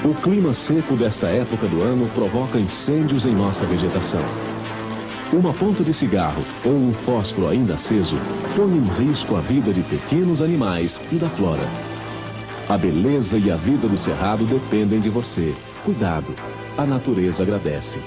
O clima seco desta época do ano provoca incêndios em nossa vegetação. Uma ponta de cigarro ou um fósforo ainda aceso põe em risco a vida de pequenos animais e da flora. A beleza e a vida do cerrado dependem de você. Cuidado, a natureza agradece.